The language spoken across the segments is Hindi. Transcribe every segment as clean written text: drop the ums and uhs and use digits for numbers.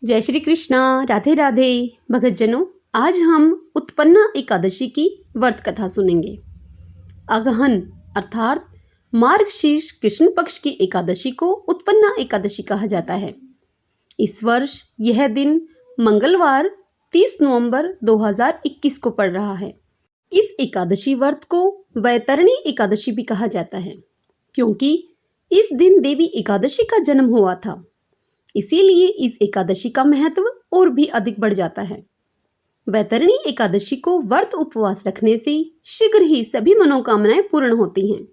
जय श्री कृष्णा। राधे राधे भगतजनों, आज हम उत्पन्ना एकादशी की व्रत कथा सुनेंगे। अगहन अर्थात मार्गशीर्ष कृष्ण पक्ष की एकादशी को उत्पन्ना एकादशी कहा जाता है। इस वर्ष यह दिन मंगलवार 30 नवंबर 2021 को पड़ रहा है। इस एकादशी व्रत को वैतरणी एकादशी भी कहा जाता है, क्योंकि इस दिन देवी एकादशी का जन्म हुआ था। इसीलिए इस एकादशी का महत्व और भी अधिक बढ़ जाता है। वैतरणी एकादशी को व्रत उपवास रखने से शीघ्र ही सभी मनोकामनाएं पूर्ण होती हैं।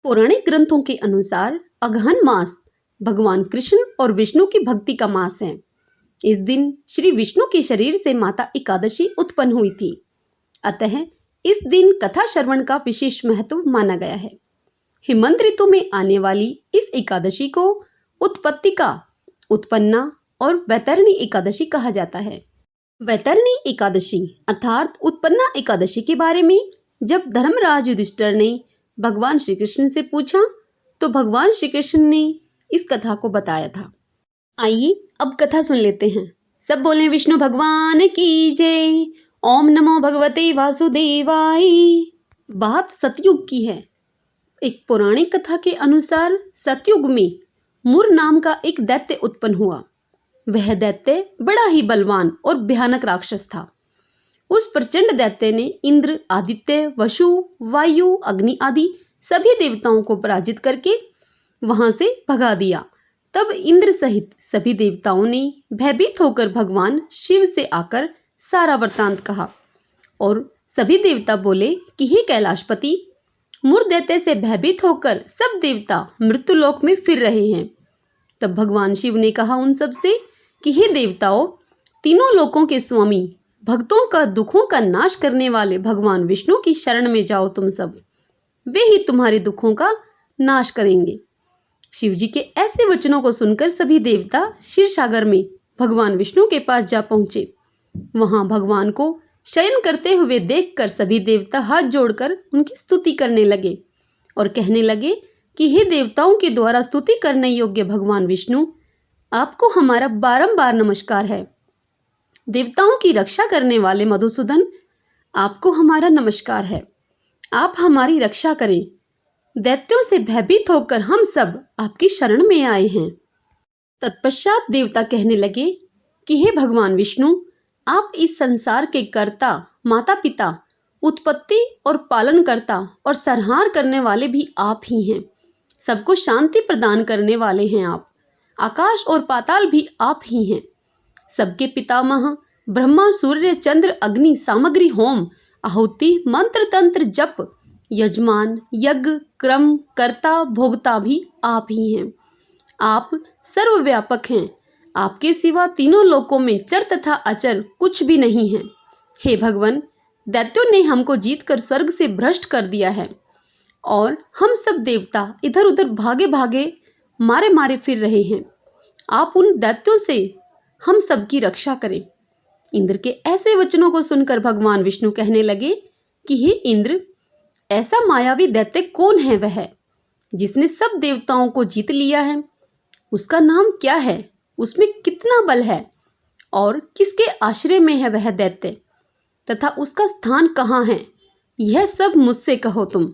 पौराणिक ग्रंथों के अनुसार अगहन मास भगवान कृष्ण और विष्णु की भक्ति का मास है। इस दिन श्री विष्णु के शरीर से माता एकादशी उत्पन्न हुई थी। अतः इस दिन कथा श्रवण का विशेष महत्व माना गया है। हेमंत ऋतु में आने वाली इस एकादशी को उत्पत्तिका, उत्पन्ना और वैतरणी एकादशी कहा जाता है। वैतरणी एकादशी अर्थात उत्पन्ना एकादशी के बारे में जब धर्मराज युधिष्ठिर ने भगवान श्री कृष्ण से पूछा तो भगवान श्री कृष्ण ने इस कथा को बताया था। आइए अब कथा सुन लेते हैं। सब बोले विष्णु भगवान की जय। ओम नमो भगवते वासुदेवाय। बात सतयुग की है। एक पौराणिक कथा के अनुसार सतयुग में मुर नाम का एक दैत्य उत्पन्न हुआ। वह दैत्य बड़ा ही बलवान और भयानक राक्षस था। उस प्रचंड दैत्य ने इंद्र, आदित्य, वसु, वायु, अग्नि आदि सभी देवताओं को पराजित करके वहां से भगा दिया। तब इंद्र सहित सभी देवताओं ने भयभीत होकर भगवान शिव से आकर सारा वृत्तांत कहा और सभी देवता बोले कि हे कैलाशपति, मुर दैत्य से भयभीत होकर सब देवता मृत्युलोक में फिर रहे हैं। तब भगवान शिव ने कहा उन सब से कि हे देवताओं, तीनों लोकों के स्वामी, भक्तों का दुखों का नाश करने वाले भगवान विष्णु की शरण में जाओ तुम सब, वे ही तुम्हारे दुखों का नाश करेंगे। शिव जी के ऐसे वचनों को सुनकर सभी देवता क्षीर सागर में भगवान विष्णु के पास जा पहुंचे। वहां भगवान को शयन करते हुए देखकर सभी देवता हाथ जोड़कर उनकी स्तुति करने लगे और कहने लगे कि हे देवताओं के द्वारा स्तुति करने योग्य भगवान विष्णु, आपको हमारा बारंबार नमस्कार है। देवताओं की रक्षा करने वाले मधुसूदन, आपको हमारा नमस्कार है। आप हमारी रक्षा करें। दैत्यों से भयभीत होकर हम सब आपकी शरण में आए हैं। तत्पश्चात देवता कहने लगे कि हे भगवान विष्णु, आप इस संसार के कर्ता, माता पिता, उत्पत्ति और पालन करता और संहार करने वाले भी आप ही हैं। सबको शांति प्रदान करने वाले हैं आप। आकाश और पाताल भी आप ही हैं। सबके पितामह ब्रह्मा, सूर्य, चंद्र, अग्नि, सामग्री, होम, आहुति, मंत्र, तंत्र, जप, यजमान, यज्ञ, क्रम, कर्ता, भोगता भी आप ही हैं। आप सर्वव्यापक हैं। आपके सिवा तीनों लोकों में चर तथा अचर कुछ भी नहीं है। हे भगवान, दैत्यों ने हमको जीतकर स्वर्ग से भ्रष्ट कर दिया है और हम सब देवता इधर उधर भागे भागे मारे मारे फिर रहे हैं। आप उन दैत्यों से हम सबकी रक्षा करें। इंद्र के ऐसे वचनों को सुनकर भगवान विष्णु कहने लगे कि हे इंद्र, ऐसा मायावी दैत्य कौन है वह जिसने सब देवताओं को जीत लिया है? उसका नाम क्या है? उसमें कितना बल है और किसके आश्रय में है वह दैत्य तथा उसका स्थान कहाँ है? यह सब मुझसे कहो तुम।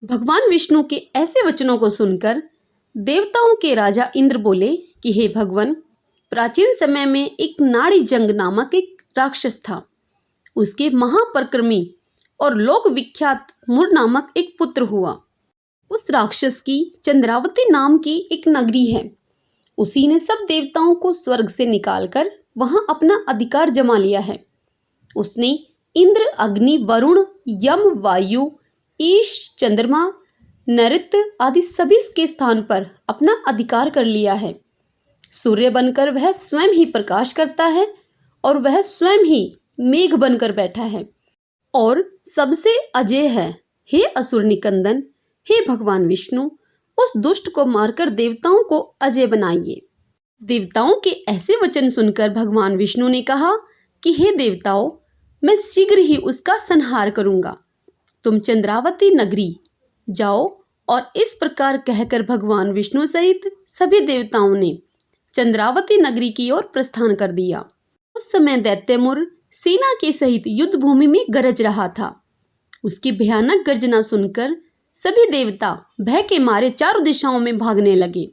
भगवान विष्णु के ऐसे वचनों को सुनकर देवताओं के राजा इंद्र बोले कि हे भगवान, प्राचीन समय में एक नाड़ी जंग नामक एक राक्षस था। उसके महापराक्रमी और लोक विख्यात मुर नामक एक पुत्र हुआ। उस राक्षस की चंद्रावती नाम की एक नगरी है। उसी ने सब देवताओं को स्वर्ग से निकालकर वहां अपना अधिकार जमा लिया है। उसने इंद्र, अग्नि, वरुण, यम, वायु, ईश, चंद्रमा, नृत्य आदि सभी के स्थान पर अपना अधिकार कर लिया है। सूर्य बनकर वह स्वयं ही प्रकाश करता है और वह स्वयं ही मेघ बनकर बैठा है और सबसे अजेय है। हे असुर निकंदन, हे भगवान विष्णु, उस दुष्ट को मारकर देवताओं को अजय बनाइए। देवताओं के ऐसे वचन सुनकर भगवान विष्णु ने कहा कि हे देवताओं, मैं शीघ्र ही उसका संहार करूंगा। तुम चंद्रावती नगरी जाओ। और इस प्रकार कहकर भगवान विष्णु सहित सभी देवताओं ने चंद्रावती नगरी की ओर प्रस्थान कर दिया। उस समय दैत्यमुर सेना के सहित युद्ध भूमि में गरज रहा था। उसकी भयानक गर्जना सुनकर सभी देवता भय के मारे चारों दिशाओं में भागने लगे।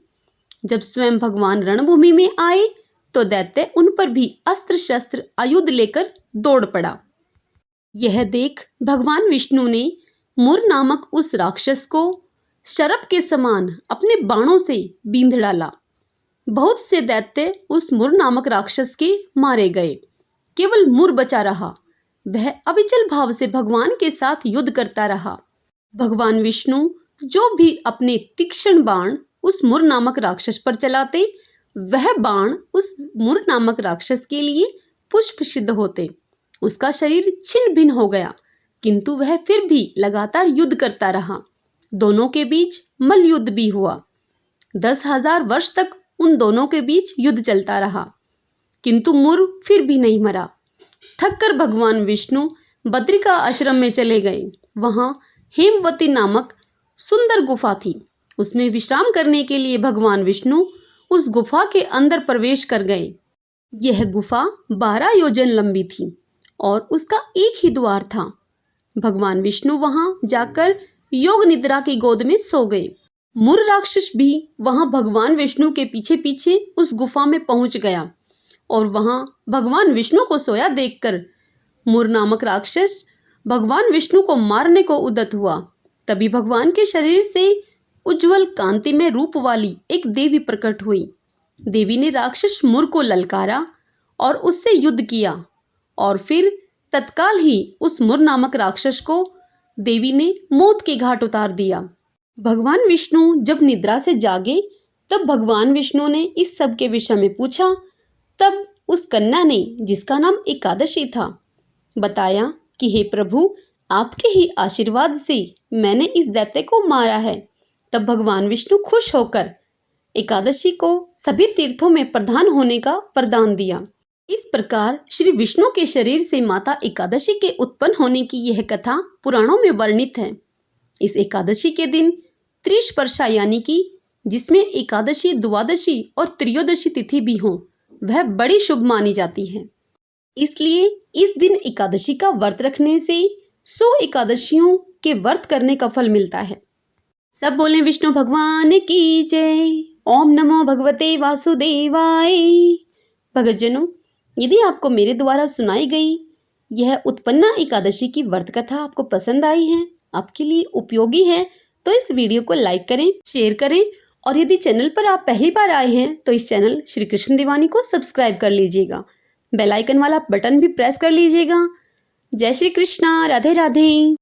जब स्वयं भगवान रणभूमि में आए तो दैत्य उन पर भी अस्त्र शस्त्र आयुध लेकर दौड़ पड़ा। यह देख भगवान विष्णु ने मुर नामक उस राक्षस को शरप के समान अपने बाणों से बींध डाला। बहुत से दैत्य उस मुर नामक राक्षस के मारे गए। केवल मुर बचा रहा। वह अविचल भाव से भगवान के साथ युद्ध करता रहा। भगवान विष्णु जो भी अपने तीक्ष्ण बाण उस मुर नामक राक्षस पर चलाते, वह बाण उस मुर नामक राक्षस के लिए पुष्प सिद्ध होते। उसका शरीर छिन्न भिन्न हो गया, किंतु वह फिर भी लगातार युद्ध करता रहा। दोनों के बीच मल्ल युद्ध भी हुआ। 10,000 वर्ष तक उन दोनों के बीच युद्ध चलता रहा, किंतु मुर फिर भी नहीं मरा। थककर भगवान विष्णु बद्रिका आश्रम में चले गए। वहां हेमवती नामक सुंदर गुफा थी। उसमें विश्राम करने के लिए भगवान विष्णु उस गुफा के अंदर प्रवेश कर गए। यह गुफा 12 योजन लंबी थी और उसका एक ही द्वार था। भगवान विष्णु वहां जाकर योग निद्रा की गोद में सो गए। मुर राक्षस भी वहां भगवान विष्णु के पीछे पीछे उस गुफा में पहुंच गया और वहां भगवान विष्णु को सोया देखकर मुर नामक राक्षस भगवान विष्णु को मारने को उद्यत हुआ। तभी भगवान के शरीर से उज्जवल कांति में रूप वाली एक देवी प्रकट हुई। देवी ने राक्षस मुर को ललकारा और उससे युद्ध किया और फिर तत्काल ही उस मुर नामक राक्षस को देवी ने मौत के घाट उतार दिया। भगवान विष्णु जब निद्रा से जागे तब भगवान विष्णु ने इस सब के विषय में पूछा। तब उस कन्या ने, जिसका नाम एकादशी था, बताया कि हे प्रभु, आपके ही आशीर्वाद से मैंने इस दैत्य को मारा है। तब भगवान विष्णु खुश होकर एकादशी को सभी तीर्थों में प्रधान होने का वरदान दिया। इस प्रकार श्री विष्णु के शरीर से माता एकादशी के उत्पन्न होने की यह कथा पुराणों में वर्णित है। इस एकादशी के दिन त्रिस्पर्शा यानी कि जिसमें एकादशी, द्वादशी और त्रयोदशी तिथि भी हो, वह बड़ी शुभ मानी जाती है। इसलिए इस दिन एकादशी का व्रत रखने से 100 एकादशियों के व्रत करने का फल मिलता है। सब बोले विष्णु भगवान की जय। ओम नमो भगवते वासुदेवाय। भगतजनों, यदि आपको मेरे द्वारा सुनाई गई यह उत्पन्ना एकादशी की व्रत कथा आपको पसंद आई है, आपके लिए उपयोगी है, तो इस वीडियो को लाइक करें, शेयर करें और यदि चैनल पर आप पहली बार आए हैं तो इस चैनल श्री कृष्ण दीवानी को सब्सक्राइब कर लीजिएगा। बेल आइकन वाला बटन भी प्रेस कर लीजिएगा। जय श्री कृष्णा। राधे राधे।